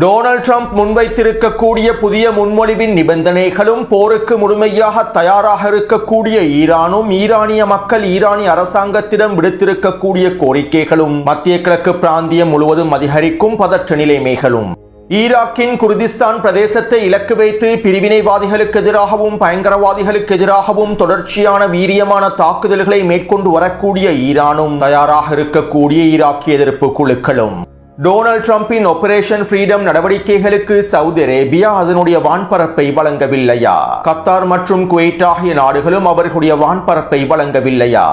Donald Trump முன்வைத்திருக்கக்கூடிய புதிய முன்மொழிவின் நிபந்தனைகளும் போருக்கு முழுமையாக தயாராக இருக்கக்கூடிய ஈரானும் ஈரானிய மக்கள் ஈரானிய அரசாங்கத்திடம் விடுத்திருக்கக்கூடிய கோரிக்கைகளும் மத்திய கிழக்கு பிராந்தியம் முழுவதும் அதிகரிக்கும் பதற்ற நிலைமைகளும் ஈராக்கின் குர்திஸ்தான் பிரதேசத்தை இலக்கு வைத்து பிரிவினைவாதிகளுக்கு எதிராகவும் பயங்கரவாதிகளுக்கு எதிராகவும் தொடர்ச்சியான வீரியமான தாக்குதல்களை மேற்கொண்டு வரக்கூடிய ஈரானும் தயாராக இருக்கக்கூடிய ஈராக்கிய எதிர்ப்பு குழுக்களும் டொனால்ட் ட்ரம்பின் ஆபரேஷன் ஃப்ரீடம் நடவடிக்கைகளுக்கு சவுதி அரேபியா அதனுடைய வான்பரப்பை வழங்கவில்லையா? கத்தார் மற்றும் குவைட் ஆகிய நாடுகளும் அவர்களுடைய வான்பரப்பை வழங்கவில்லையா?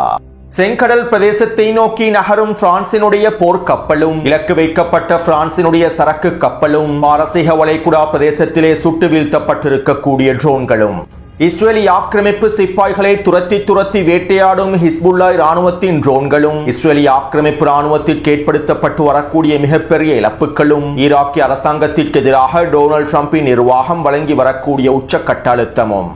செங்கடல் பிரதேசத்தை நோக்கி நகரும் பிரான்சினுடைய போர்க்கப்பலும் இலக்கு வைக்கப்பட்ட பிரான்சினுடைய சரக்கு கப்பலும் பாரசீக வளைகுடா பிரதேசத்திலே சுட்டு வீழ்த்தப்பட்டிருக்கக்கூடிய ட்ரோன்களும் இஸ்ரேலி ஆக்கிரமிப்பு சிப்பாய்களை துரத்தி வேட்டையாடும் ஹிஸ்புல்லா இராணுவத்தின் ட்ரோன்களும் இஸ்ரேலி ஆக்கிரமிப்பு இராணுவத்திற்கு ஏற்படுத்தப்பட்டு வரக்கூடிய மிகப்பெரிய இழப்புகளும் ஈராக்கிய அரசாங்கத்திற்கு எதிராக டொனால்ட் ட்ரம்பின் நிர்வாகம் வழங்கி வரக்கூடிய உச்சக்கட்ட அழுத்தமும்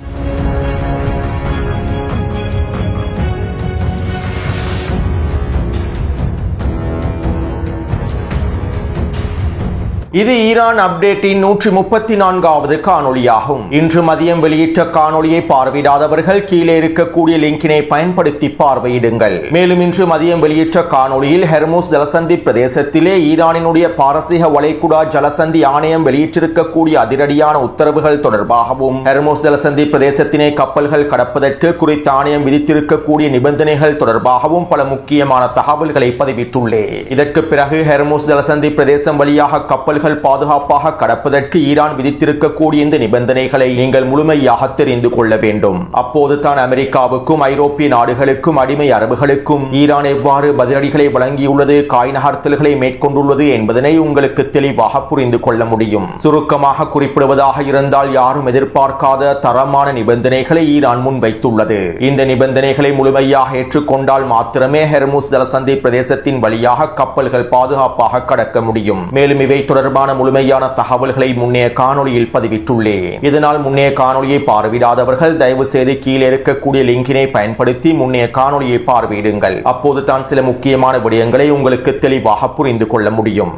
இது ஈரான் அப்டேட்டின் 134வது காணொளியாகும். இன்று மதியம் வெளியிட்ட காணொளியை பார்வையிடாதவர்கள் கீழே இருக்கக்கூடிய லிங்கினை பயன்படுத்தி பார்வையிடுங்கள். மேலும் இன்று மதியம் வெளியிட்ட காணொளியில் ஹெர்முஸ் ஜலசந்தி பிரதேசத்திலே ஈரானினுடைய பாரசீக வளைகுடா ஜலசந்தி ஆணையம் வெளியிட்டிருக்கக்கூடிய அதிரடியான உத்தரவுகள் தொடர்பாகவும் ஹெர்முஸ் ஜலசந்தி பிரதேசத்தினை கப்பல்கள் கடப்பதற்கு குறித்த ஆணையம் விதித்திருக்கக்கூடிய நிபந்தனைகள் தொடர்பாகவும் பல முக்கியமான தகவல்களை பதிவிட்டுள்ளேன். இதற்கு பிறகு ஹெர்முஸ் ஜலசந்தி பிரதேசம் வழியாக கப்பல்கள் பாதுகாப்பாக கடப்பதற்கு ஈரான் விதித்திருக்கக்கூடிய இந்த நிபந்தனைகளை நீங்கள் முழுமையாக தெரிந்து கொள்ள வேண்டும். அப்போது தான் அமெரிக்காவுக்கும் ஐரோப்பிய நாடுகளுக்கும் அடிமை அரபுகளுக்கும் ஈரான் எவ்வாறு பதிலடிகளை வழங்கியுள்ளது, காய் நகர்த்தல்களை மேற்கொண்டுள்ளது என்பதனை உங்களுக்கு தெளிவாக புரிந்து கொள்ள முடியும். சுருக்கமாக குறிப்பிடுவதாக இருந்தால் யாரும் எதிர்பார்க்காத தரமான நிபந்தனைகளை ஈரான் முன்வைத்துள்ளது. இந்த நிபந்தனைகளை முழுமையாக ஏற்றுக்கொண்டால் மாத்திரமே ஹெர்முஸ் ஜலசந்தி பிரதேசத்தின் வழியாக கப்பல்கள் பாதுகாப்பாக கடக்க முடியும். மேலும் இவை தொடர்பான முழுமையான தகவல்களை முன்னைய காணொளியில் பதிவிட்டுள்ளேன். இதனால் முன்னைய காணொளியை பார்வையிடாதவர்கள் தயவு செய்து கீழே இருக்கக்கூடிய லிங்கினை பயன்படுத்தி முன்னைய காணொளியை பார்வையிடுங்கள். அப்போது தான் சில முக்கியமான விடயங்களை உங்களுக்கு தெளிவாக புரிந்து கொள்ள முடியும்.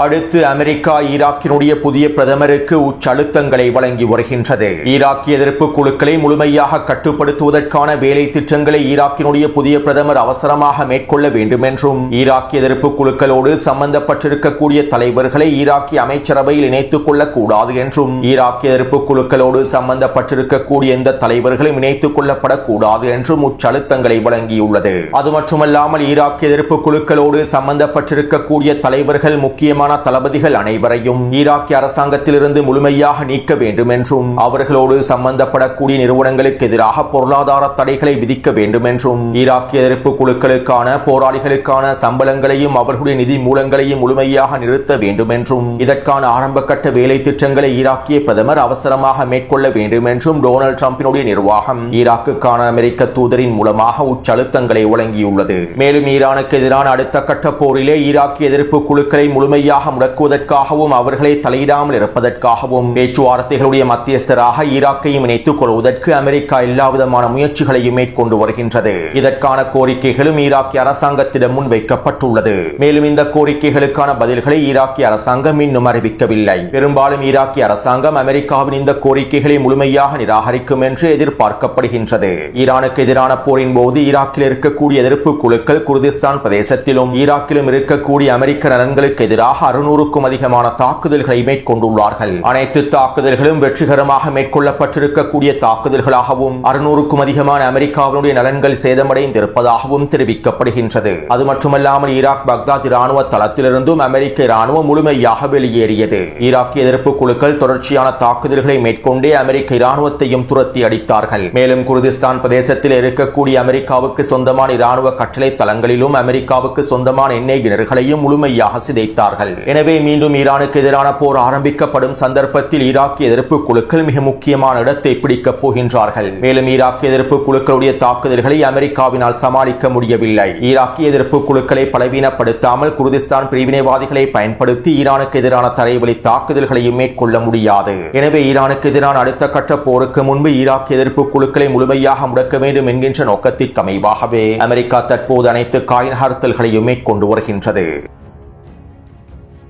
அடுத்து அமெரிக்கா ஈராக்கினுடைய புதிய பிரதமருக்கு உச்சழுத்தங்களை வழங்கி வருகின்றது. ஈராக்கிய எதிர்ப்பு குழுக்களை முழுமையாக கட்டுப்படுத்துவதற்கான வேலை திட்டங்களை ஈராக்கினுடைய புதிய பிரதமர் அவசரமாக மேற்கொள்ள வேண்டும் என்றும் ஈராக்கிய எதிர்ப்பு குழுக்களோடு சம்பந்தப்பட்டிருக்கக்கூடிய தலைவர்களை ஈராக்கிய அமைச்சரவையில் இணைத்துக் கொள்ளக்கூடாது என்றும் ஈராக்கிய எதிர்ப்பு குழுக்களோடு சம்பந்தப்பட்டிருக்கக்கூடிய எந்த தலைவர்களும் இணைத்துக் கொள்ளப்படக்கூடாது என்றும் உச்சழுத்தங்களை வழங்கியுள்ளது. அது மட்டுமல்லாமல் ஈராக்கிய எதிர்ப்பு குழுக்களோடு சம்பந்தப்பட்டிருக்கக்கூடிய தலைவர்கள் முக்கியமான தளபதிகள் அனைவரையும் ஈராக்கிய அரசாங்கத்திலிருந்து முழுமையாக நீக்க வேண்டும் என்றும் அவர்களோடு சம்பந்தப்படக்கூடிய நிறுவனங்களுக்கு எதிராக பொருளாதார தடைகளை விதிக்க வேண்டும் என்றும் ஈராக்கிய எதிர்ப்பு குழுக்களுக்கான போராளிகளுக்கான சம்பளங்களையும் அவர்களுடைய நிதி மூலங்களையும் முழுமையாக நிறுத்த வேண்டும் என்றும் இதற்கான ஆரம்ப கட்ட வேலை திட்டங்களை ஈராக்கிய பிரதமர் அவசரமாக மேற்கொள்ள வேண்டும் என்றும் டொனால்ட் ட்ரம்பினுடைய நிர்வாகம் ஈராக்குக்கான அமெரிக்க தூதரின் மூலமாக உச்சழுத்தங்களை வழங்கியுள்ளது. மேலும் ஈரானுக்கு எதிரான அடுத்த கட்ட போரிலே ஈராக்கிய எதிர்ப்பு குழுக்களை முழுமையாக முடக்குவதற்காகவும் அவர்களை தலையிடாமல் இருப்பதற்காகவும் பேச்சுவார்த்தைகளுடைய மத்தியஸ்தராக ஈராக்கையும் இணைத்துக் கொள்வதற்கு அமெரிக்கா எல்லாவிதமான முயற்சிகளையும் மேற்கொண்டு வருகின்றது. இதற்கான கோரிக்கைகளும் ஈராக்கிய அரசாங்கத்திடம் முன்வைக்கப்பட்டுள்ளது. மேலும் இந்த கோரிக்கைகளுக்கான பதில்களை ஈராக்கிய அரசாங்கம் இன்னும் அறிவிக்கவில்லை. பெரும்பாலும் ஈராக்கிய அரசாங்கம் அமெரிக்காவின் இந்த கோரிக்கைகளை முழுமையாக நிராகரிக்கும் என்று எதிர்பார்க்கப்படுகின்றது. ஈரானுக்கு எதிரான போரின் போது ஈராக்கில் இருக்கக்கூடிய எதிர்ப்பு குழுக்கள் குர்திஸ்தான் பிரதேசத்திலும் ஈராக்கிலும் இருக்கக்கூடிய அமெரிக்க நலன்களுக்கு எதிராக 600க்கும் அதிகமான தாக்குதல்களை மேற்கொண்டுள்ளார்கள். அனைத்து தாக்குதல்களும் வெற்றிகரமாக மேற்கொள்ளப்பட்டிருக்கக்கூடிய தாக்குதல்களாகவும் 600க்கும் அதிகமான அமெரிக்காவினுடைய நலன்கள் சேதமடைந்திருப்பதாகவும் தெரிவிக்கப்படுகின்றது. அது மட்டுமல்லாமல் ஈராக் பக்தாத் இராணுவ தளத்திலிருந்தும் அமெரிக்க இராணுவம் முழுமையாக வெளியேறியது. ஈராக்கிய எதிர்ப்பு குழுக்கள் தொடர்ச்சியான தாக்குதல்களை மேற்கொண்டே அமெரிக்க இராணுவத்தையும் துரத்தி அடித்தார்கள். மேலும் குர்திஸ்தான் பிரதேசத்தில் இருக்கக்கூடிய அமெரிக்காவுக்கு சொந்தமான இராணுவ கட்டளை தளங்களிலும் அமெரிக்காவுக்கு சொந்தமான எண்ணெய் கிணறுகளையும் முழுமையாக சிதைத்தார்கள். எனவே மீண்டும் ஈரானுக்கு எதிரான போர் ஆரம்பிக்கப்படும் சந்தர்ப்பத்தில் ஈராக்கிய எதிர்ப்பு குழுக்கள் மிக முக்கியமான இடத்தை பிடிக்கப் போகின்றார்கள். மேலும் ஈராக்கிய எதிர்ப்பு குழுக்களுடைய தாக்குதல்களை அமெரிக்காவினால் சமாளிக்க முடியவில்லை. ஈராக்கிய எதிர்ப்பு குழுக்களை பலவீனப்படுத்தாமல் குர்திஸ்தான் பிரிவினைவாதிகளை பயன்படுத்தி ஈரானுக்கு எதிரான தரைவழி தாக்குதல்களையும் மேற்கொள்ள முடியாது. எனவே ஈரானுக்கு எதிரான அடுத்த கட்ட போருக்கு முன்பு ஈராக்கிய எதிர்ப்பு குழுக்களை முழுமையாக முடக்க வேண்டும் என்கின்ற நோக்கத்திற்கு அமைவாகவே அமெரிக்கா தற்போது அனைத்து காய் நகர்த்தல்களையும் மேற்கொண்டு வருகின்றது.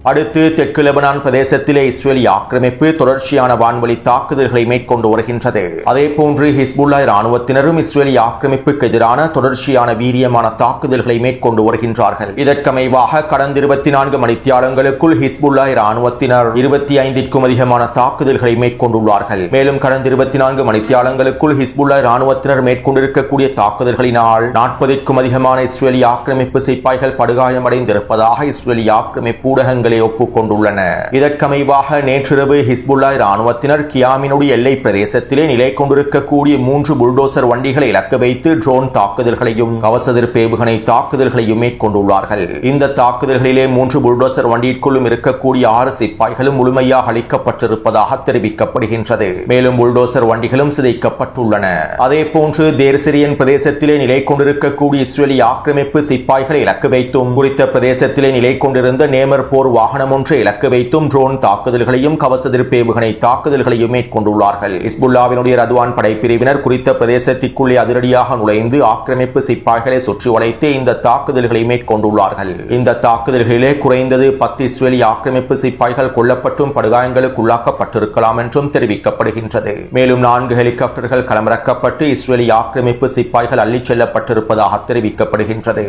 அடுத்து தெற்கு லெபனான் பிரதேசத்திலே இஸ்ரேலிய ஆக்கிரமிப்பு தொடர்ச்சியான வான்வழி தாக்குதல்களை மேற்கொண்டு வருகின்றது. அதேபோன்று ஹிஸ்புல்லா இராணுவத்தினரும் இஸ்ரேலிய ஆக்கிரமிப்புக்கு எதிரான தொடர்ச்சியான வீரியமான தாக்குதல்களை மேற்கொண்டு வருகின்றார்கள். இதற்கமைவாக கடந்த 24 மணித்தியாலங்களுக்குள் ஹிஸ்புல்லா இராணுவத்தினர் 25க்கும் அதிகமான தாக்குதல்களை மேற்கொண்டுள்ளார்கள். மேலும் கடந்த 24 மணித்தியாலங்களுக்குள் ஹிஸ்புல்லா இராணுவத்தினர் மேற்கொண்டிருக்கக்கூடிய தாக்குதல்களினால் 40க்கும் அதிகமான இஸ்ரேலிய ஆக்கிரமிப்பு சிப்பாய்கள் படுகாயமடைந்திருப்பதாக இஸ்ரேலிய ஆக்கிரமிப்பு ஊடகங்கள் ஒப்புக்கொண்டுள்ளன. இதற்கமைவாக நேற்றிரவு ஹிஸ்புல்லா இராணுவத்தினர் கியாமினுடைய எல்லை பிரதேசத்திலே நிலை கொண்டிருக்கக்கூடிய 3 புல்டோசர் வண்டிகளை இலக்கு வைத்து ட்ரோன் தாக்குதல்களையும் கவசதிர் பேவுகணை தாக்குதல்களையும் மேற்கொண்டுள்ளார்கள். இந்த தாக்குதல்களிலே 3 புல்டோசர் வண்டிக்குள்ளும் இருக்கக்கூடிய 6 சிப்பாய்களும் முழுமையாக அளிக்கப்பட்டிருப்பதாக தெரிவிக்கப்படுகின்றது. மேலும் புல்டோசர் வண்டிகளும் சிதைக்கப்பட்டுள்ளன. அதேபோன்று தேர்சிரியன் பிரதேசத்திலே நிலை கொண்டிருக்கக்கூடிய இஸ்ரேலிய ஆக்கிரமிப்பு சிப்பாய்களை இலக்கு வைத்தும் குறித்த பிரதேசத்திலே நிலை கொண்டிருந்த நேமர் போர் வாகனம் ஒன்றை இலக்கு வைத்தும் ட்ரோன் தாக்குதல்களையும் கவசதிர் பேவுகணை தாக்குதல்களையும் மேற்கொண்டுள்ளார்கள். ஹிஸ்புல்லாவினுடைய ரதுவான் படைப்பிரிவினர் குறித்த பிரதேசத்திற்குள்ளே அதிரடியாக நுழைந்து ஆக்கிரமிப்பு சிப்பாய்களை சுற்றி வளைத்து இந்த தாக்குதல்களை மேற்கொண்டுள்ளார்கள். இந்த தாக்குதல்களிலே குறைந்தது 10 இஸ்ரேலிய ஆக்கிரமிப்பு சிப்பாய்கள் கொல்லப்பட்டும் படுகாயங்களுக்கு உள்ளாக்கப்பட்டிருக்கலாம் என்றும் தெரிவிக்கப்படுகின்றது. மேலும் 4 ஹெலிகாப்டர்கள் களமிறக்கப்பட்டு இஸ்ரேலிய ஆக்கிரமிப்பு சிப்பாய்கள் அள்ளிச் செல்லப்பட்டிருப்பதாக தெரிவிக்கப்படுகின்றது.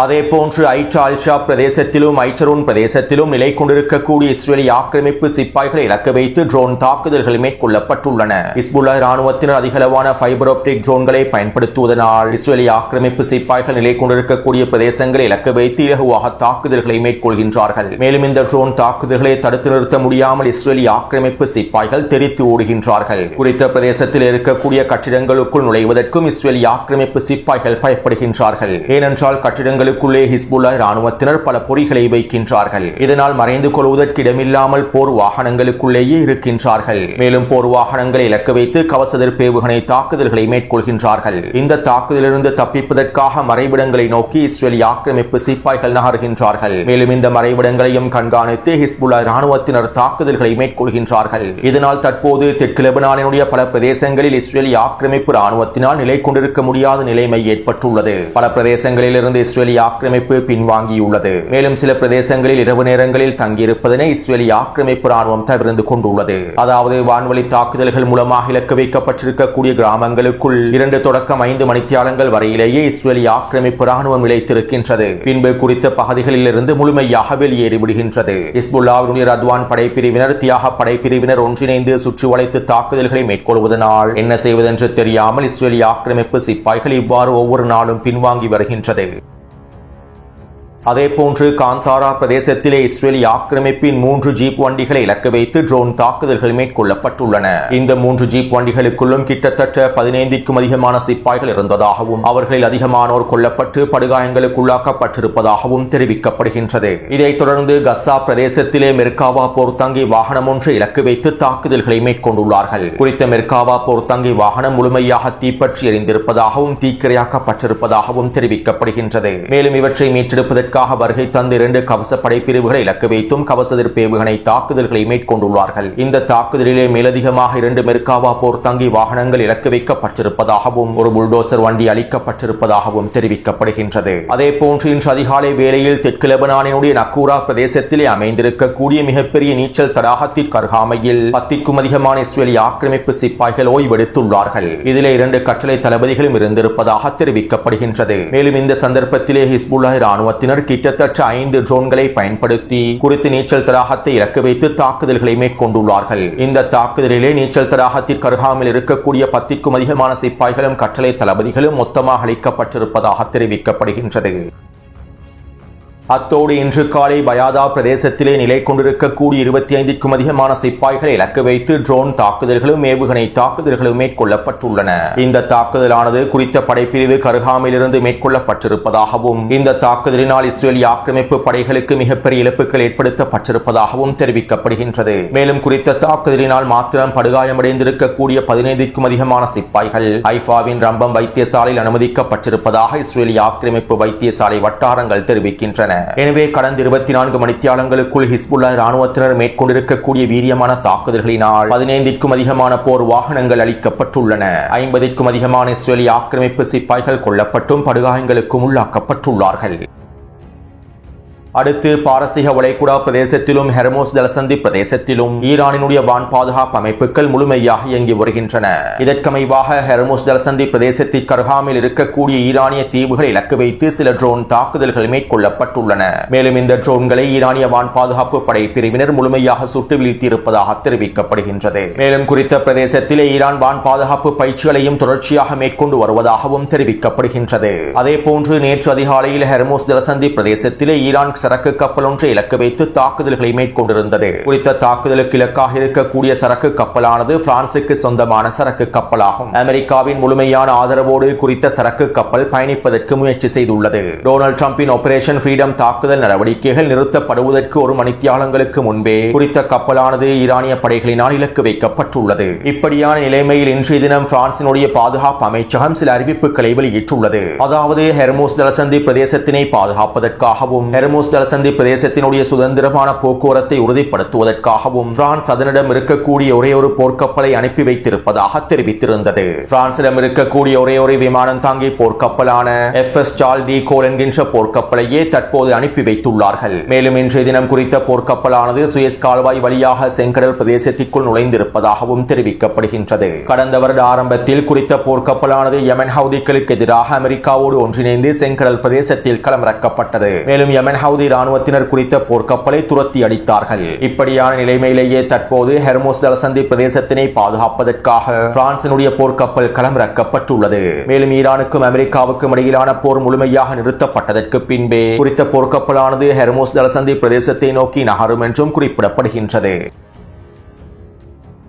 அதேபோன்று ஐட்ரா அல்ஷா பிரதேசத்திலும் ஐச்சரூன் பிரதேசத்திலும் நிலை கொண்டிருக்கக்கூடிய இஸ்ரேலிய ஆக்கிரமிப்பு சிப்பாய்களை இலக்கு வைத்து ட்ரோன் தாக்குதல்கள் மேற்கொள்ளப்பட்டுள்ளன. ஹிஸ்புல்லா இராணுவத்தினர் அதிகளவான ஃபைபர் ஆப்டிக் ட்ரோன்களை பயன்படுத்துவதனால் இஸ்ரேலிய ஆக்கிரமிப்பு சிப்பாய்கள் நிலை கொண்டிருக்கக்கூடிய பிரதேசங்களை இலக்கு வைத்து இலகுவாக தாக்குதல்களை மேற்கொள்கின்றார்கள். மேலும் இந்த ட்ரோன் தாக்குதல்களை தடுத்து நிறுத்த முடியாமல் இஸ்ரேலிய ஆக்கிரமிப்பு சிப்பாய்கள் தெரித்து ஓடுகின்றார்கள். குறித்த பிரதேசத்தில் இருக்கக்கூடிய கட்டிடங்களுக்குள் நுழைவதற்கும் இஸ்ரேலிய ஆக்கிரமிப்பு சிப்பாய்கள் பயப்படுகின்றார்கள். ஏனென்றால் கட்டிடங்கள் ஹிஸ்புல்லா இராணுவத்தினர் பல பொறிகளை வைக்கின்றார்கள். இதனால் மறைந்து கொள்வதற்கு இடமில்லாமல் போர் வாகனங்களுக்குள்ளேயே இருக்கின்றார்கள். மேலும் போர் வாகனங்களை இலக்கு வைத்து கவசதிர் பேவுகணை தாக்குதல்களை மேற்கொள்கின்றார்கள். இந்த தாக்குதலிலிருந்து தப்பிப்பதற்காக மறைவிடங்களை நோக்கி இஸ்ரேலிய ஆக்கிரமிப்பு சிப்பாய்கள் நகர்கின்றார்கள். மேலும் இந்த மறைவிடங்களையும் கண்காணித்து ஹிஸ்புல்லா இராணுவத்தினர் தாக்குதல்களை மேற்கொள்கின்றார்கள். இதனால் தற்போது தெற்கு லெபனானினுடைய பல பிரதேசங்களில் இஸ்ரேலிய ஆக்கிரமிப்பு இராணுவத்தினால் நிலை கொண்டிருக்க முடியாத நிலைமை ஏற்பட்டுள்ளது. பல பிரதேசங்களில் இருந்து இஸ்ரேலிய ஆக்கிரமிப்பு பின்வாங்கியுள்ளது. மேலும் சில பிரதேசங்களில் இரவு நேரங்களில் தங்கியிருப்பதனை இஸ்ரேலிய ஆக்கிரமிப்பு ராணுவம் தவிர்த்து கொண்டுள்ளது. அதாவது வான்வழி தாக்குதல்கள் மூலமாக இலக்கு வைக்கப்பட்டிருக்கக்கூடிய கிராமங்களுக்குள் 2 தொடக்கம் 5 மணித்தியாலங்கள் வரையிலேயே இஸ்ரேலிய ஆக்கிரமிப்பு ராணுவம் நிலைத்திருக்கின்றது. பின்பு குறித்த பகுதிகளில் இருந்து முழுமையாக வெளியேறிவிடுகின்றது. ஹிஸ்புல்லாவினுடைய ரத்வான் படைப்பிரிவினர் தியாக படைப்பிரிவினர் ஒன்றிணைந்து சுற்றி வளைத்து தாக்குதல்களை மேற்கொள்வதனால் என்ன செய்வதென்று தெரியாமல் இஸ்ரேலிய ஆக்கிரமிப்பு சிப்பாய்கள் இவ்வாறு ஒவ்வொரு நாளும் பின்வாங்கி வருகின்றது. அதேபோன்று காந்தாரா பிரதேசத்திலே இஸ்ரேலிய ஆக்கிரமிப்பின் 3 ஜீப் வண்டிகளை இலக்கு வைத்து ட்ரோன் தாக்குதல்கள் மேற்கொள்ளப்பட்டுள்ளன. இந்த 3 ஜீப் வண்டிகளுக்குள்ளும் கிட்டத்தட்ட 15க்கும் அதிகமான சிப்பாய்கள் இருந்ததாகவும் அவர்களில் அதிகமானோர் கொல்லப்பட்டு படுகாயங்களுக்கு உள்ளாக்கப்பட்டிருப்பதாகவும் தெரிவிக்கப்படுகின்றது. இதைத் தொடர்ந்து கஸ்ஸா பிரதேசத்திலே மெர்காவா போர்த்தங்கி வாகனம் ஒன்று இலக்கு வைத்து தாக்குதல்களை மேற்கொண்டுள்ளார்கள். குறித்த மெர்காவா போர்த்தங்கி வாகனம் முழுமையாக தீப்பற்றி எரிந்திருப்பதாகவும் தீக்கிரையாக்கப்பட்டிருப்பதாகவும் தெரிவிக்கப்படுகின்றது. மேலும் இவற்றை மீட்டெடுப்பதற்கு வருகை தந்து 2 கவச படைப்பிரிவுகளை இலக்கு வைத்தும் கவசதிர் பேவுகணை தாக்குதல்களை மேற்கொண்டுள்ளார்கள். இந்த தாக்குதலிலே மேலதிகமாக 2 மெர்காவா போர் தங்கி வாகனங்கள் இலக்கு வைக்கப்பட்டிருப்பதாகவும் ஒரு புல்டோசர் வண்டி அளிக்கப்பட்டிருப்பதாகவும் தெரிவிக்கப்படுகின்றது. அதேபோன்று இன்று அதிகாலை வேளையில் தெற்கு லெபனானினுடைய நக்கூரா பிரதேசத்திலே அமைந்திருக்கக்கூடிய மிகப்பெரிய நீச்சல் தடாகத்திற்கு அருகாமையில் 10க்கும் அதிகமான இஸ்ரேலிய ஆக்கிரமிப்பு சிப்பாய்கள் ஓய்வெடுத்துள்ளார்கள். இதிலே 2 கட்டளை தளபதிகளும் இருந்திருப்பதாக தெரிவிக்கப்படுகின்றது. மேலும் இந்த சந்தர்ப்பத்திலே ஹிஸ்புல்லா இராணுவத்தினர் கிட்டத்தட்ட 5 ட்ரோன்களை பயன்படுத்தி குறித்து நீச்சல் தடாகத்தை இலக்கு வைத்து தாக்குதல்களை மேற்கொண்டுள்ளார்கள். இந்த தாக்குதலிலே நீச்சல் தடாகத்திற்கு அருகாமையில் இருக்கக்கூடிய 10க்கும் அதிகமான சிப்பாய்களும் கட்டளை தளபதிகளும் மொத்தமாக அளிக்கப்பட்டிருப்பதாக தெரிவிக்கப்படுகின்றது. அத்தோடு இன்று காலை பயாதா பிரதேசத்திலே நிலை கொண்டிருக்கக்கூடிய 25க்கும் அதிகமான சிப்பாய்களை இலக்கு வைத்து ட்ரோன் தாக்குதல்களும் ஏவுகணை தாக்குதல்களும் மேற்கொள்ளப்பட்டுள்ளன. இந்த தாக்குதலானது குறித்த படைப்பிரிவு அருகாமையிலிருந்து மேற்கொள்ளப்பட்டிருப்பதாகவும் இந்த தாக்குதலினால் இஸ்ரேலிய ஆக்கிரமிப்பு படைகளுக்கு மிகப்பெரிய இழப்புகள் ஏற்படுத்தப்பட்டிருப்பதாகவும் தெரிவிக்கப்படுகின்றது. மேலும் குறித்த தாக்குதலினால் மாத்திரம் படுகாயமடைந்திருக்கக்கூடிய 15க்கும் அதிகமான சிப்பாய்கள் ஐஃபாவின் ரம்பம் வைத்தியசாலையில் அனுமதிக்கப்பட்டிருப்பதாக இஸ்ரேலிய ஆக்கிரமிப்பு வைத்தியசாலை வட்டாரங்கள் தெரிவிக்கின்றன. எனவே கடந்த 24 மணித்தியாலங்களுக்குள் ஹிஸ்புல்லா இராணுவத்தினர் மேற்கொண்டிருக்கக்கூடிய வீரியமான தாக்குதல்களினால் 15க்கும் அதிகமான போர் வாகனங்கள் அளிக்கப்பட்டுள்ளன. 50க்கும் அதிகமான இஸ்ரேலிய ஆக்கிரமிப்பு சிப்பாய்கள் கொல்லப்பட்டும் படுகாயங்களுக்கும் உள்ளாக்கப்பட்டுள்ளார்கள். அடுத்து பாரசீக வளைகுடா பிரதேசத்திலும் ஹெர்மோஸ் ஜலசந்தி பிரதேசத்திலும் ஈரானினுடைய வான் பாதுகாப்பு அமைப்புகள் முழுமையாக இயங்கி வருகின்றன. இதற்கமைவாக ஹெர்மோஸ் ஜலசந்தி பிரதேசத்திற்கு அருகாமையில் இருக்கக்கூடிய ஈரானிய தீவுகளை இலக்கு வைத்து சில ட்ரோன் தாக்குதல்கள் மேற்கொள்ளப்பட்டுள்ளன. மேலும் இந்த ட்ரோன்களை ஈரானிய வான் பாதுகாப்பு படை பிரிவினர் முழுமையாக சுட்டு வீழ்த்தியிருப்பதாக தெரிவிக்கப்படுகின்றது. மேலும் குறித்த பிரதேசத்திலே ஈரான் வான் பாதுகாப்பு பயிற்சிகளையும் தொடர்ச்சியாக மேற்கொண்டு வருவதாகவும் தெரிவிக்கப்படுகின்றது. அதேபோன்று நேற்று அதிகாலையில் ஹெர்மோஸ் ஜலசந்தி பிரதேசத்திலே ஈரான் சரக்கு கப்பல் ஒன்றை இலக்கு வைத்து தாக்குதல்களை மேற்கொண்டிருந்தது. குறித்த தாக்குதலுக்கு இலக்காக இருக்கக்கூடிய சரக்கு கப்பலானது பிரான்சுக்கு சொந்தமான சரக்கு கப்பலாகும். அமெரிக்காவின் முழுமையான ஆதரவோடு குறித்த சரக்கு கப்பல் பயணிப்பதற்கு முயற்சி செய்துள்ளது. டொனால்ட் ட்ரம்பின் ஆபரேஷன் ஃப்ரீடம் தாக்குதல் நடவடிக்கைகள் நிறுத்தப்படுவதற்கு ஒரு மணித்தியாலங்களுக்கு முன்பே குறித்த கப்பலானது ஈரானிய படைகளினால் இலக்கு வைக்கப்பட்டுள்ளது. இப்படியான நிலைமையில் இன்றைய தினம் பிரான்சினுடைய பாதுகாப்பு அமைச்சகம் சில அறிவிப்புகளை வெளியிட்டுள்ளது. அதாவது ஹெர்மோஸ் ஜலசந்தி பிரதேசத்தினை பாதுகாப்பதற்காகவும் ஹெர்மோஸ் ஜலசந்தி பிரதேசத்தினுடைய சுதந்திரமான போக்குவரத்தை உறுதிப்படுத்துவதற்காகவும் பிரான்ஸ் அதனிடம் இருக்கக்கூடிய ஒரே ஒரு போர்க்கப்பலை அனுப்பி வைத்திருப்பதாக தெரிவித்திருந்தது. பிரான்சிடம் இருக்கக்கூடிய ஒரே ஒரு விமானம் தாங்கி போர்க்கப்பலான FS சார்ல் டி கோல் என்கின்ற போர்க்கப்பலையே தற்போது அனுப்பி வைத்துள்ளார்கள். மேலும் இன்றைய தினம் குறித்த போர்க்கப்பலானது சுயஸ் கால்வாய் வழியாக செங்கடல் பிரதேசத்திற்குள் நுழைந்திருப்பதாகவும் தெரிவிக்கப்படுகின்றது. கடந்த வருட ஆரம்பத்தில் குறித்த போர்க்கப்பலானது யமன் ஹவுதிகளுக்கு எதிராக அமெரிக்காவோடு ஒன்றிணைந்து செங்கடல் பிரதேசத்தில் களமிறக்கப்பட்டது. மேலும் யமன் ஹவுதி ராணுவத்தினர் குறித்த போர்க்கப்பலை துரத்தி அடித்தார்கள். இப்படியான நிலைமையிலேயே தற்போது ஹெர்மோஸ் ஜலசந்தி பிரதேசத்தினை பாதுகாப்பதற்காக பிரான்சினுடைய போர்க்கப்பல் களமிறக்கப்பட்டுள்ளது. மேலும் ஈரானுக்கும் அமெரிக்காவுக்கும் இடையிலான போர் முழுமையாக நிறுத்தப்பட்டதற்கு பின்பே குறித்த போர்க்கப்பலானது ஹெர்மோஸ் ஜலசந்தி பிரதேசத்தை நோக்கி நகரும் என்றும் குறிப்பிடப்படுகின்றது.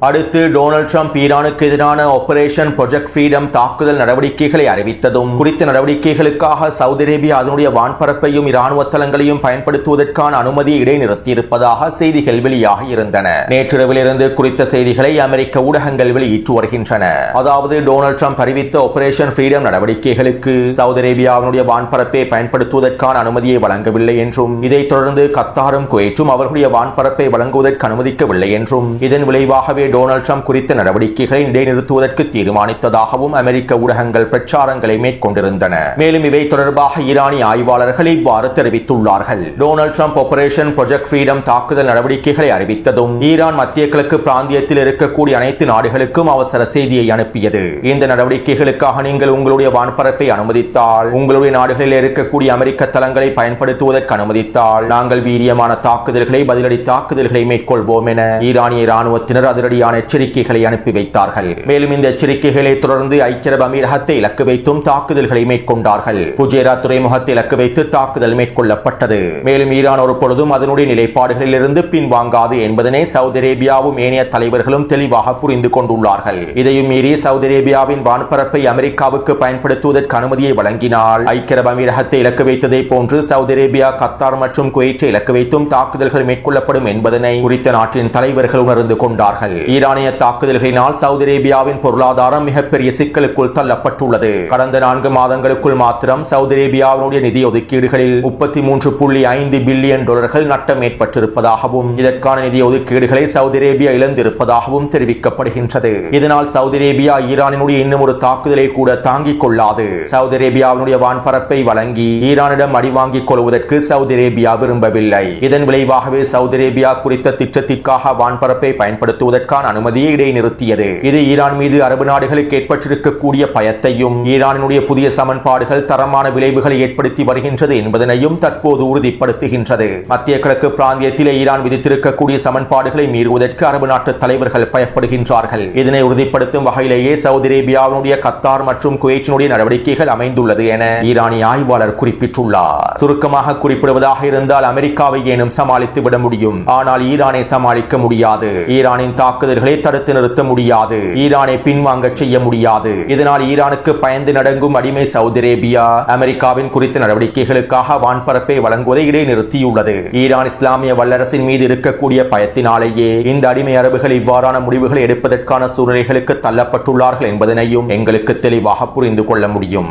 அடுத்து டொனால்ட் ட்ரம்ப் ஈரானுக்கு எதிரான ஆபரேஷன் ப்ராஜெக்ட் ஃப்ரீடம் தாக்குதல் நடவடிக்கைகளை அறிவித்ததும் குறித்த நடவடிக்கைகளுக்காக சவுதி அரேபியா அதனுடைய வான்பரப்பையும் இராணுவ தளங்களையும் பயன்படுத்துவதற்கான அனுமதியை இடைநிறுத்தியிருப்பதாக செய்திகள் வெளியாகி இருந்தன. நேற்றிரவிலிருந்து குறித்த செய்திகளை அமெரிக்க ஊடகங்கள் வெளியிட்டு வருகின்றன. அதாவது டொனால்ட் ட்ரம்ப் அறிவித்த ஆபரேஷன் ஃப்ரீடம் நடவடிக்கைகளுக்கு சவுதி அரேபியாவினுடைய வான்பரப்பை பயன்படுத்துவதற்கான அனுமதியை வழங்கவில்லை என்றும் இதைத் தொடர்ந்து கத்தாரும் குவைற்றும் அவர்களுடைய வான்பரப்பை வழங்குவதற்கு அனுமதிக்கவில்லை என்றும் இதன் விளைவாகவே டொனால்ட் ட்ரம்ப் குறித்த நடவடிக்கைகளை இடைநிறுத்துவதற்கு தீர்மானித்ததாகவும் அமெரிக்க ஊடகங்கள் பிரச்சாரங்களை மேற்கொண்டிருந்தன. மேலும் இவை தொடர்பாக ஈரானிய ஆய்வாளர்கள் இவ்வாறு தெரிவித்துள்ளார்கள். Donald Trump operation project freedom தாக்குதல் நடவடிக்கைகளை அறிவித்ததும் ஈரான் மத்திய கிழக்கு பிராந்தியத்தில் இருக்கக்கூடிய அனைத்து நாடுகளுக்கும் அவசர செய்தியை அனுப்பியது. இந்த நடவடிக்கைகளுக்காக நீங்கள் உங்களுடைய வான்பரப்பை அனுமதித்தால், உங்களுடைய நாடுகளில் இருக்கக்கூடிய அமெரிக்க தளங்களை பயன்படுத்துவதற்கு அனுமதித்தால் நாங்கள் வீரியமான தாக்குதல்களை பதிலடி தாக்குதல்களை மேற்கொள்வோம் என ஈரானிய இராணுவத்தினர் அதிரடி எச்சரிக்கைகளை அனுப்பி வைத்தார்கள். மேலும் இந்த எச்சரிக்கைகளை தொடர்ந்து ஐக்கிய அரபு அமீரகத்தை இலக்கு வைத்தும் தாக்குதல்களை மேற்கொண்டார்கள். ஃபுஜேரா துறைமுகத்தை இலக்கு வைத்து தாக்குதல் மேற்கொள்ளப்பட்டது. மேலும் ஈரான் ஒரு பொழுதும் அதனுடைய நிலைப்பாடுகளில் இருந்து பின்வாங்காது என்பதனை சவுதி அரேபியாவும் ஏனைய தலைவர்களும் தெளிவாக புரிந்து கொண்டுள்ளார்கள். இதையும் மீறி சவுதி அரேபியாவின் வான்பரப்பை அமெரிக்காவுக்கு பயன்படுத்துவதற்கு அனுமதியை வழங்கினால் ஐக்கிய அரபு அமீரகத்தை இலக்கு வைத்ததை போன்று சவுதி அரேபியா, கத்தார் மற்றும் குவைத்தை இலக்கு வைத்தும் தாக்குதல்கள் மேற்கொள்ளப்படும் என்பதனை குறித்த நாட்டின் தலைவர்கள் உணர்ந்து கொண்டார்கள். ஈரானிய தாக்குதல்களினால் சவுதி அரேபியாவின் பொருளாதாரம் மிகப்பெரிய சிக்கலுக்குள் தள்ளப்பட்டுள்ளது. கடந்த 4 மாதங்களுக்குள் மாத்திரம் சவுதி அரேபியாவினுடைய நிதி ஒதுக்கீடுகளில் 33.5 பில்லியன் டாலர்கள் நட்டம் ஏற்பட்டிருப்பதாகவும் இதற்கான நிதி ஒதுக்கீடுகளை சவுதி அரேபியா இழந்திருப்பதாகவும் தெரிவிக்கப்படுகின்றது. இதனால் சவுதி அரேபியா ஈரானினுடைய இன்னும் ஒரு தாக்குதலை கூட தாங்கிக் கொள்ளாது. சவுதி அரேபியாவினுடைய வான்பரப்பை வழங்கி ஈரானிடம் அடி வாங்கிக் கொள்வதற்கு சவுதி அரேபியா விரும்பவில்லை. இதன் விளைவாகவே சவுதி அரேபியா குறித்த திட்டத்திற்காக வான்பரப்பை பயன்படுத்துவதற்கான அனுமதியை இடைநிறுத்தியது. இது ஈரான் மீது அரபு நாடுகளுக்கு ஏற்பட்டிருக்கக்கூடிய பயத்தையும் ஈரானினுடைய புதிய சமன்பாடுகள் தரமான விளைவுகளை ஏற்படுத்தி வருகின்றது என்பதனையும் தற்போது உறுதிப்படுத்துகின்றது. மத்திய கிழக்கு பிராந்தியத்திலே ஈரான் விதித்திருக்கக்கூடிய சமன்பாடுகளை மீறுவதற்கு அரபு நாட்டு தலைவர்கள் பயப்படுகின்றார்கள். இதனை உறுதிப்படுத்தும் வகையிலேயே சவுதி அரேபியாவினுடைய கத்தார் மற்றும் குவைத்தினுடைய நடவடிக்கைகள் அமைந்துள்ளது என ஈரானிய ஆய்வாளர் குறிப்பிட்டுள்ளார். சுருக்கமாக குறிப்பிடுவதாக இருந்தால் அமெரிக்காவை ஏனும் சமாளித்து விட முடியும், ஆனால் ஈரானை சமாளிக்க முடியாது. ஈரானின் தாக்குதல்களை தடுத்து நிறுத்த முடியாது. ஈரானை பின்வாங்க செய்ய முடியாது. இதனால் ஈரானுக்கு பயந்து நடங்கும் அடிமை சவுதி அரேபியா அமெரிக்காவின் குறித்த நடவடிக்கைகளுக்காக வான்பரப்பை வழங்குவதை இடைநிறுத்தியுள்ளது. ஈரான் இஸ்லாமிய வல்லரசின் மீது இருக்கக்கூடிய பயத்தினாலேயே இந்த அடிமை அரபுகள் இவ்வாறான முடிவுகளை எடுப்பதற்கான சூழ்நிலைகளுக்கு தள்ளப்பட்டுள்ளார்கள் என்பதனையும் எங்களுக்கு தெளிவாக புரிந்து கொள்ள முடியும்.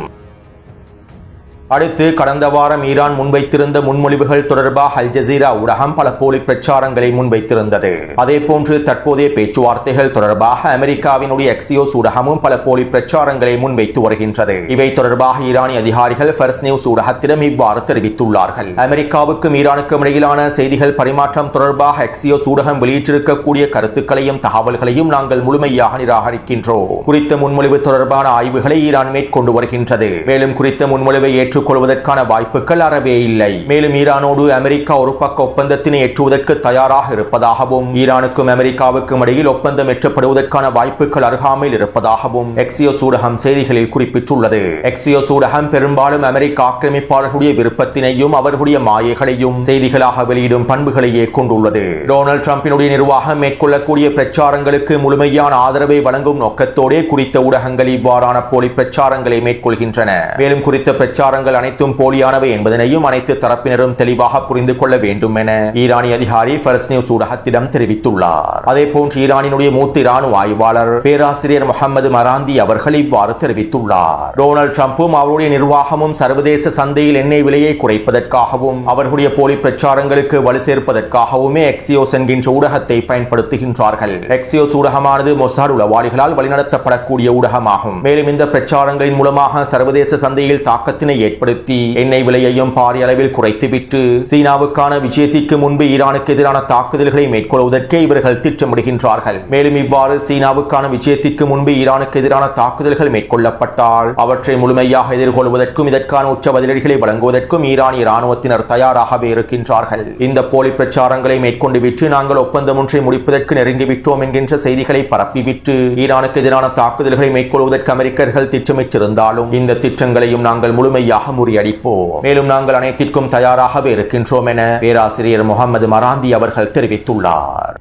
அடுத்து கடந்த வாரம் ஈரான் முன்வைத்திருந்த முன்மொழிவுகள் தொடர்பாக அல் ஜசீரா ஊடகம் பல போலி பிரச்சாரங்களை முன்வைத்திருந்தது. அதேபோன்று தற்போதைய பேச்சுவார்த்தைகள் தொடர்பாக அமெரிக்காவினுடைய எக்ஸியோஸ் ஊடகமும் பல போலி பிரச்சாரங்களை முன்வைத்து வருகின்றது. இவை தொடர்பாக ஈரானிய அதிகாரிகள் ஃபர்ஸ்ட் நியூஸ் ஊடகத்திடம் இவ்வாறு தெரிவித்துள்ளார்கள். அமெரிக்காவுக்கும் ஈரானுக்கும் இடையிலான செய்திகள் பரிமாற்றம் தொடர்பாக எக்ஸியோஸ் ஊடகம் வெளியிட்டிருக்கக்கூடிய கருத்துக்களையும் தகவல்களையும் நாங்கள் முழுமையாக நிராகரிக்கின்றோம். குறித்த முன்மொழிவு தொடர்பான ஆய்வுகளை ஈரான் மேற்கொண்டு வருகின்றது. மேலும் குறித்த முன்மொழிவை ஏற்றுக்கொள்வதற்கான வாய்ப்புகள் அறவே இல்லை. மேலும் ஈரானோடு அமெரிக்கா ஒரு பக்க ஒப்பந்தத்தினை ஏற்றுவதற்கு தயாராக இருப்பதாகவும் ஈரானுக்கும் அமெரிக்காவுக்கும் இடையில் ஒப்பந்தம் எட்டப்படுவதற்கான வாய்ப்புகள் அருகாமையில் இருப்பதாகவும் எக்ஸியோஸ் ஊடகம் செய்திகளில் குறிப்பிட்டுள்ளது. எக்ஸியோஸ் ஊடகம் பெரும்பாலும் அமெரிக்க ஆக்கிரமிப்பாளர்களுடைய விருப்பத்தினையும் அவர்களுடைய மாயைகளையும் செய்திகளாக வெளியிடும் பண்புகளையே கொண்டுள்ளது. டொனால்ட் ட்ரம்பினுடைய நிர்வாகம் மேற்கொள்ளக்கூடிய பிரச்சாரங்களுக்கு முழுமையான ஆதரவை வழங்கும் நோக்கத்தோடே குறித்த ஊடகங்கள் இவ்வாறான போலி பிரச்சாரங்களை மேற்கொள்கின்றன. மேலும் குறித்த பிரச்சாரங்கள் அனைத்தும் போலியானவை என்பதனையும் அனைத்து தரப்பினரும் தெளிவாக புரிந்து கொள்ள வேண்டும் என ஈரானிய அதிகாரி ஃபர்ஸ்ட் நியூஸ் ஊடகத்திடம் தெரிவித்துள்ளார். அதேபோன்று ஈரானினுடைய மூத்த இராணுவ ஆய்வாளர் பேராசிரியர் முகமது மராந்தி அவர்கள் இவ்வாறு தெரிவித்துள்ளார். டொனால்ட் ட்ரம்பும் அவருடைய நிர்வாகமும் சர்வதேச சந்தையில் எண்ணெய் விலையை குறைப்பதற்காகவும் அவர்களுடைய போலி பிரச்சாரங்களுக்கு வலு சேர்ப்பதற்காகவுமே எக்ஸியோஸ் என்கின்ற ஊடகத்தை பயன்படுத்துகின்றார்கள். எக்ஸியோஸ் ஊடகமானது மொசாட் உளவாளிகளால் வழிநடத்தப்படக்கூடிய ஊடகமாகும். மேலும் இந்த பிரச்சாரங்களின் மூலமாக சர்வதேச சந்தையில் தாக்கத்தினை ஏற்படுத்தி எண்ணெய் விலையையும் பாரிய அளவில் குறைத்துவிட்டு சீனாவுக்கான விஜயத்திற்கு முன்பு ஈரானுக்கு எதிரான தாக்குதல்களை மேற்கொள்வதற்கே இவர்கள் திட்டமிடுகின்றார்கள். மேலும் இவ்வாறு சீனாவுக்கான விஜயத்திற்கு முன்பு ஈரானுக்கு எதிரான தாக்குதல்கள் மேற்கொள்ளப்பட்டால் அவற்றை முழுமையாக எதிர்கொள்வதற்கும் இதற்கான உச்ச பதிலடிகளை வழங்குவதற்கும் ஈரானிய இராணுவத்தினர் தயாராகவே இருக்கின்றார்கள். இந்த போலி பிரச்சாரங்களை மேற்கொண்டு விட்டு நாங்கள் ஒப்பந்தம் ஒன்றை முடிப்பதற்கு நெருங்கிவிட்டோம் என்கின்ற செய்திகளை பரப்பிவிட்டு ஈரானுக்கு எதிரான தாக்குதல்களை மேற்கொள்வதற்கு அமெரிக்கர்கள் திட்டமிட்டிருந்தாலும் இந்த திட்டங்களையும் நாங்கள் முழுமையாக முறியடிப்போம். மேலும் நாங்கள் அனைத்திற்கும் தயாராகவே இருக்கின்றோம் என பேராசிரியர் முகமது மராந்தி அவர்கள் தெரிவித்துள்ளார்.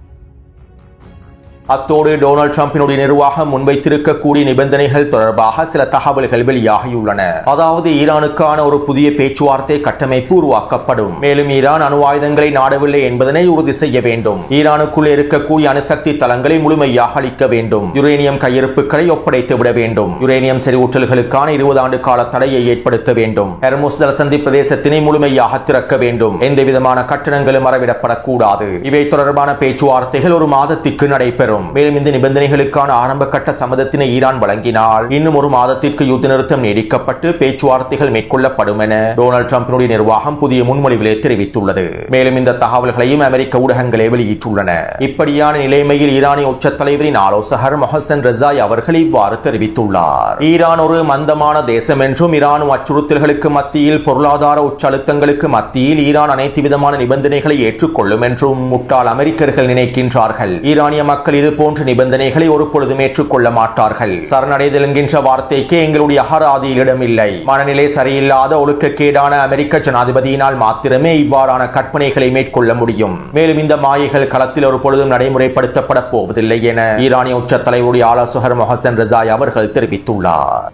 அத்தோடு டொனால்ட் ட்ரம்பினுடைய நிர்வாகம் முன்வைத்திருக்கக்கூடிய நிபந்தனைகள் தொடர்பாக சில தகவல்கள் வெளியாகியுள்ளன. அதாவது ஈரானுக்கான ஒரு புதிய பேச்சுவார்த்தை கட்டமைப்பு உருவாக்கப்படும். மேலும் ஈரான் அணு ஆயுதங்களை நாடவில்லை என்பதனை உறுதி செய்ய வேண்டும். ஈரானுக்குள்ளே இருக்கக்கூடிய அணுசக்தி தளங்களை முழுமையாக அளிக்க வேண்டும். யுரேனியம் கையிருப்புகளை ஒப்படைத்து விட வேண்டும். யுரேனியம் செறிவூட்டல்களுக்கான 20 ஆண்டு கால தடையை ஏற்படுத்த வேண்டும். ஹெர்முஸ் ஜலசந்தி பிரதேசத்தினை முழுமையாக திறக்க வேண்டும். எந்தவிதமான கட்டணங்களும் மறவிடப்படக்கூடாது. இவை தொடர்பான பேச்சுவார்த்தைகள் ஒரு மாதத்திற்கு நடைபெறும். மேலும் இந்த நிபந்தனைகளுக்கான ஆரம்ப கட்ட சம்மதத்தினை ஈரான் வழங்கினால் இன்னும் ஒரு மாதத்திற்கு யுத்த நிறுத்தம் நீடிக்கப்பட்டு பேச்சுவார்த்தைகள் மேற்கொள்ளப்படும் என டொனால்ட் ட்ரம்பினுடைய நிர்வாகம் புதிய முன்மொழிவிலே தெரிவித்துள்ளது. மேலும் இந்த தகவல்களையும் அமெரிக்க ஊடகங்களே வெளியிட்டுள்ளன. இப்படியான நிலைமையில் ஈரானிய உச்ச தலைவரின் ஆலோசகர் மொஹசன் ரெசாய் அவர்கள் இவ்வாறு தெரிவித்துள்ளார். ஈரான் ஒரு மந்தமான தேசம் என்றும் ஈரான் அச்சுறுத்தல்களுக்கு மத்தியில் பொருளாதார உச்ச அழுத்தங்களுக்கு மத்தியில் ஈரான் அனைத்து விதமான நிபந்தனைகளை ஏற்றுக்கொள்ளும் என்றும் முட்டாள் அமெரிக்கர்கள் நினைக்கின்றார்கள். ஈரானிய மக்கள் இது போன்ற நிபந்தனைகளை ஒரு பொழுதும் ஏற்றுக்கொள்ள மாட்டார்கள். சரணடைதல் என்கின்ற வார்த்தைக்கு எங்களுடைய அகராதியில் இடமில்லை. மனநிலை சரியில்லாத ஒழுக்கக்கேடான அமெரிக்க ஜனாதிபதியினால் மாத்திரமே இவ்வாறான கற்பனைகளை மேற்கொள்ள முடியும். மேலும் இந்த மாயைகள் களத்தில் ஒரு பொழுதும் நடைமுறைப்படுத்தப்பட போவதில்லை என ஈரானிய உச்ச தலைவருடைய ஆலோசகர் மொஹசன் ரெசாய் அவர்கள் தெரிவித்துள்ளார்.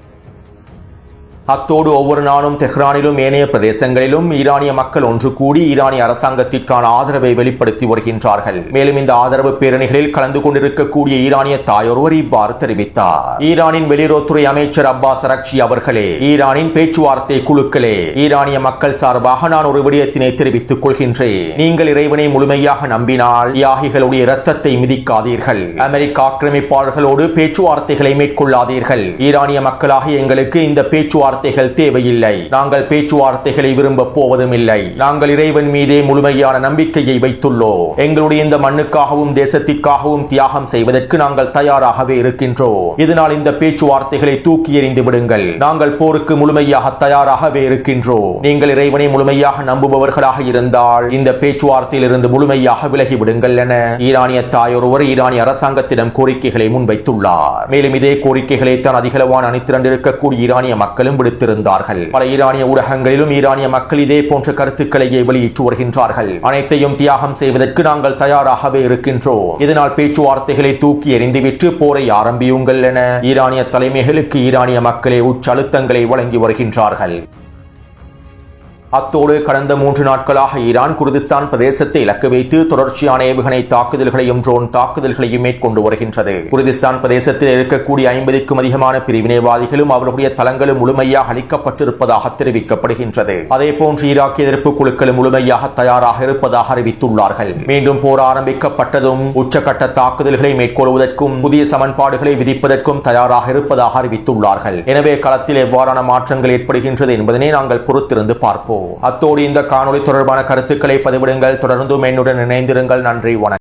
அத்தோடு ஒவ்வொரு நாளும் தெஹ்ரானிலும் ஏனைய பிரதேசங்களிலும் ஈரானிய மக்கள் ஒன்று கூடி ஈரானிய அரசாங்கத்திற்கான ஆதரவை வெளிப்படுத்தி வருகின்றார்கள். மேலும் இந்த ஆதரவு பேரணிகளில் கலந்து கொண்டிருக்கக்கூடிய ஈரானிய தாயொருவர் இவ்வாறு தெரிவித்தார். ஈரானின் வெளியுறவுத்துறை அமைச்சர் அப்பாஸ் அரக்ஷி அவர்களே, ஈரானின் பேச்சுவார்த்தை குழுக்களே, ஈரானிய மக்கள் சார்பாக நான் ஒரு விடயத்தினை தெரிவித்துக் கொள்கின்றேன். நீங்கள் இறைவனை முழுமையாக நம்பினால் தியாகிகளுடைய இரத்தத்தை மிதிக்காதீர்கள். அமெரிக்க ஆக்கிரமிப்பாளர்களோடு பேச்சுவார்த்தைகளை மேற்கொள்ளாதீர்கள். ஈரானிய மக்களாக எங்களுக்கு இந்த பேச்சுவார்த்தை தேவையில்லை. நாங்கள் பேச்சுவார்த்தைகளை விரும்ப போவதும் இல்லை. நாங்கள் இறைவன் மீதே முழுமையான நம்பிக்கையை வைத்துள்ளோம். எங்களுடைய இந்த மண்ணுக்காகவும் தேசத்திற்காகவும் தியாகம் செய்வதற்கு நாங்கள் தயாராகவே இருக்கின்றோம். இதனால் இந்த பேச்சுவார்த்தைகளை தூக்கி எறிந்து விடுங்கள். நாங்கள் போருக்கு முழுமையாக தயாராகவே இருக்கின்றோம். நீங்கள் இறைவனை முழுமையாக நம்புபவர்களாக இருந்தால் இந்த பேச்சுவார்த்தையில் இருந்து முழுமையாக விலகி விடுங்கள் என ஈரானிய தாயொருவர் ஈரானிய அரசாங்கத்திடம் கோரிக்கைகளை முன்வைத்துள்ளார். மேலும் இதே கோரிக்கைகளை தான் அதிகளவான அணிதிரண்டிருக்கக்கூடிய ஈரானிய மக்களும் விடுத்திருந்தார்கள். பல ஈரானிய ஊடகங்களிலும் ஈரானிய மக்கள் இதே போன்ற கருத்துக்களையே வெளியிட்டு வருகின்றார்கள். அனைத்தையும் தியாகம் செய்வதற்கு நாங்கள் தயாராகவே இருக்கின்றோம். இதனால் பேச்சுவார்த்தைகளை தூக்கி எறிந்துவிட்டு போரை ஆரம்பியுங்கள் என ஈரானிய தலைமைகளுக்கு ஈரானிய மக்களே உச்ச அழுத்தங்களை வழங்கி வருகின்றார்கள். அத்தோடு கடந்த 3 நாட்களாக ஈரான் குர்திஸ்தான் பிரதேசத்தை இலக்கு வைத்து தொடர்ச்சியான ஏவுகணை தாக்குதல்களையும் ட்ரோன் தாக்குதல்களையும் மேற்கொண்டு வருகின்றது. குர்திஸ்தான் பிரதேசத்தில் இருக்கக்கூடிய 50க்கும் அதிகமான பிரிவினைவாதிகளும் அவர்களுடைய தளங்களும் முழுமையாக அளிக்கப்பட்டிருப்பதாக தெரிவிக்கப்படுகின்றது. அதேபோன்று ஈராக்கிய எதிர்ப்பு குழுக்களும் முழுமையாக தயாராக இருப்பதாக அறிவித்துள்ளார்கள். மீண்டும் போர் ஆரம்பிக்கப்பட்டதும் உச்சகட்ட தாக்குதல்களை மேற்கொள்வதற்கும் புதிய சமன்பாடுகளை விதிப்பதற்கும் தயாராக இருப்பதாக அறிவித்துள்ளார்கள். எனவே களத்தில் எவ்வாறான மாற்றங்கள் ஏற்படுகின்றது என்பதனை நாங்கள் பொறுத்திருந்து பார்ப்போம். அத்தோடு இந்த காணொளி தொடர்பான கருத்துக்களை பதிவிடுங்கள். தொடர்ந்தும் என்னுடன் இணைந்திருங்கள். நன்றி, வணக்கம்.